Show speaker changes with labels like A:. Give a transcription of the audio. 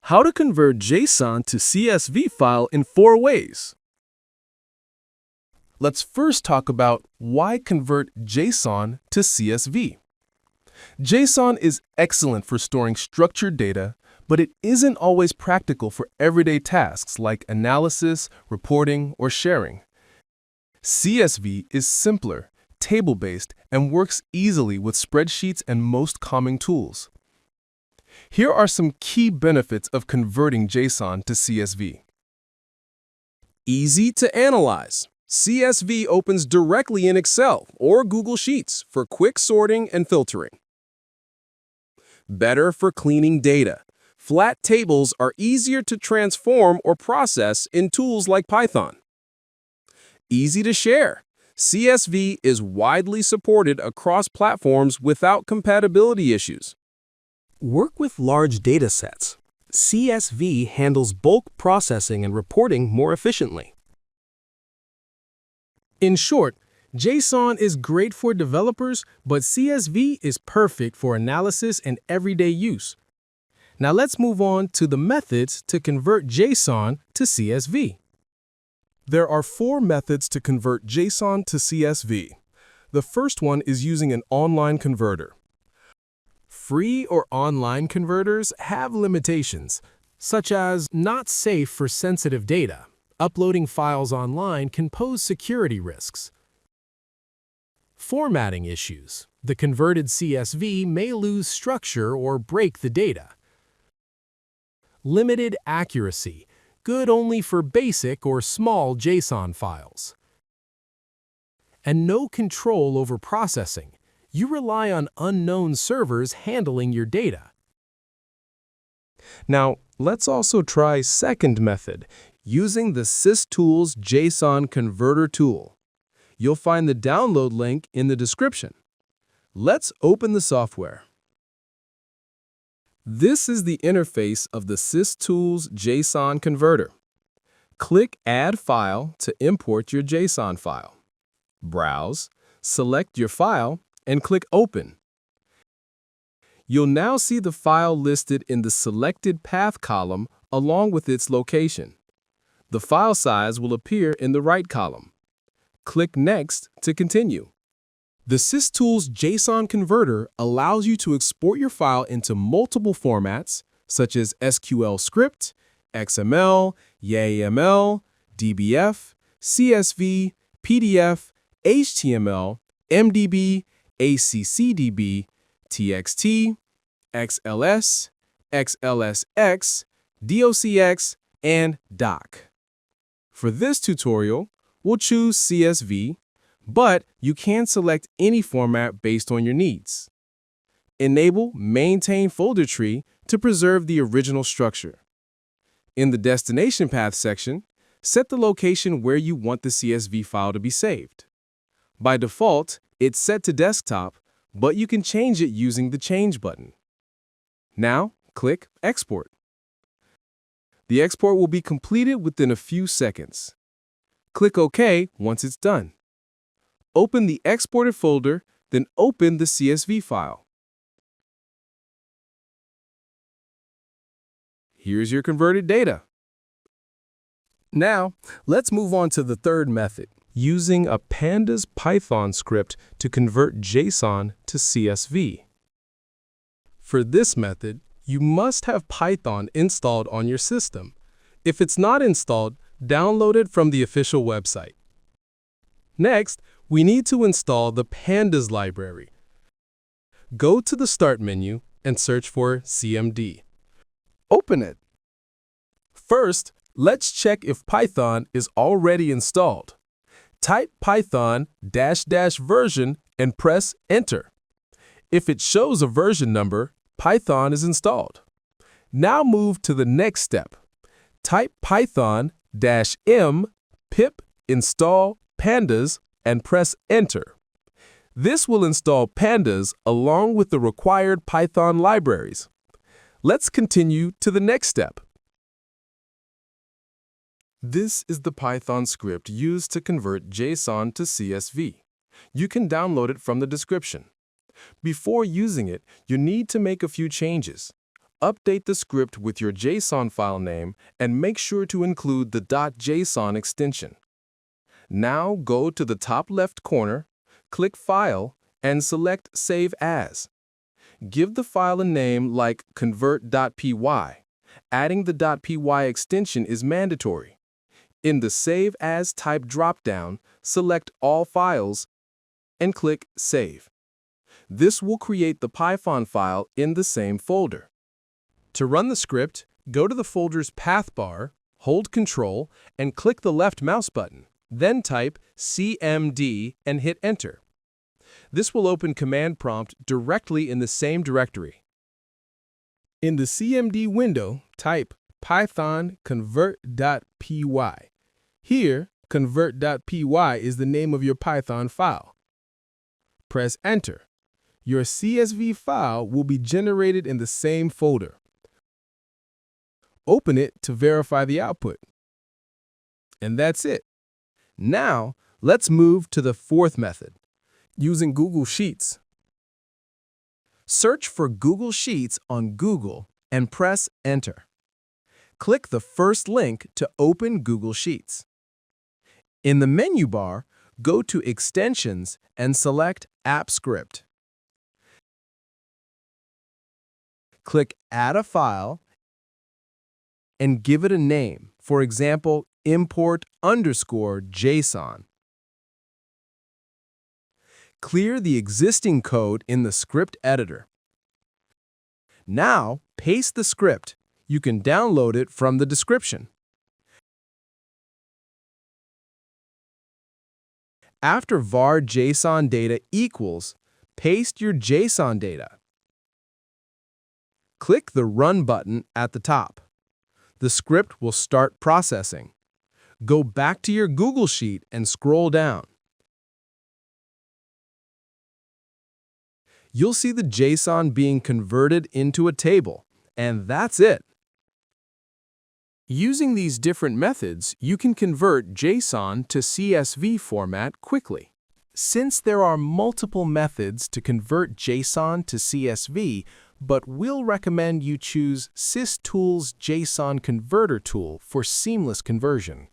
A: How to convert JSON to CSV file in 4 ways. Let's first talk about why convert JSON to CSV. JSON is excellent for storing structured data, but it isn't always practical for everyday tasks like analysis, reporting, or sharing. CSV is simpler, table-based, and works easily with spreadsheets and most common tools. Here are some key benefits of converting JSON to CSV. Easy to analyze. CSV opens directly in Excel or Google Sheets for quick sorting and filtering. Better for cleaning data. Flat tables are easier to transform or process in tools like Python. Easy to share. CSV is widely supported across platforms without compatibility issues.
B: Work with large data sets. CSV handles bulk processing and reporting more efficiently.
A: In short, JSON is great for developers, but CSV is perfect for analysis and everyday use. Now let's move on to the methods to convert JSON to CSV. There are 4 methods to convert JSON to CSV. The first one is using an online converter. Free or online converters have limitations, such as not safe for sensitive data. Uploading files online can pose security risks. Formatting issues. The converted CSV may lose structure or break the data. Limited accuracy. Good only for basic or small JSON files. And no control over processing. You rely on unknown servers handling your data. Now, let's also try second method, using the SysTools JSON Converter tool. You'll find the download link in the description. Let's open the software. This is the interface of the SysTools JSON Converter. Click Add File to import your JSON file. Browse, select your file, and click Open. You'll now see the file listed in the Selected Path column along with its location. The file size will appear in the right column. Click Next to continue. The SysTools JSON Converter allows you to export your file into multiple formats, such as SQL script, XML, YAML, DBF, CSV, PDF, HTML, MDB, ACCDB, TXT, XLS, XLSX, DOCX, and DOC. For this tutorial, we'll choose CSV, but you can select any format based on your needs. Enable Maintain Folder Tree to preserve the original structure. In the Destination Path section, set the location where you want the CSV file to be saved. By default, it's set to desktop, but you can change it using the Change button. Now, click Export. The export will be completed within a few seconds. Click OK once it's done. Open the exported folder, then open the CSV file. Here's your converted data. Now, let's move on to the third method, using a Pandas Python script to convert JSON to CSV. For this method, you must have Python installed on your system. If it's not installed, download it from the official website. Next, we need to install the Pandas library. Go to the Start menu and search for CMD. Open it. First, let's check if Python is already installed. Type Python --version and press Enter. If it shows a version number, Python is installed. Now move to the next step. Type Python-m pip install pandas and press Enter. This will install pandas along with the required Python libraries. Let's continue to the next step. This is the Python script used to convert JSON to CSV. You can download it from the description. Before using it, you need to make a few changes. Update the script with your JSON file name and make sure to include the .json extension. Now go to the top left corner, click File, and select Save As. Give the file a name like convert.py. Adding the .py extension is mandatory. In the Save As Type dropdown, select All Files and click Save. This will create the Python file in the same folder. To run the script, go to the folder's path bar, hold Ctrl, and click the left mouse button. Then type cmd and hit Enter. This will open Command Prompt directly in the same directory. In the cmd window, type python convert.py. Here, convert.py is the name of your Python file. Press Enter. Your CSV file will be generated in the same folder. Open it to verify the output. And that's it. Now, let's move to the fourth method, using Google Sheets. Search for Google Sheets on Google and press Enter. Click the first link to open Google Sheets. In the menu bar, go to Extensions and select App Script. Click Add a File and give it a name, for example, import_JSON. Clear the existing code in the script editor. Now, paste the script. You can download it from the description. After var JSON data equals, paste your JSON data. Click the Run button at the top. The script will start processing. Go back to your Google Sheet and scroll down. You'll see the JSON being converted into a table, and that's it. Using these different methods, you can convert JSON to CSV format quickly. Since there are multiple methods to convert JSON to CSV, but we'll recommend you choose SysTools JSON Converter tool for seamless conversion.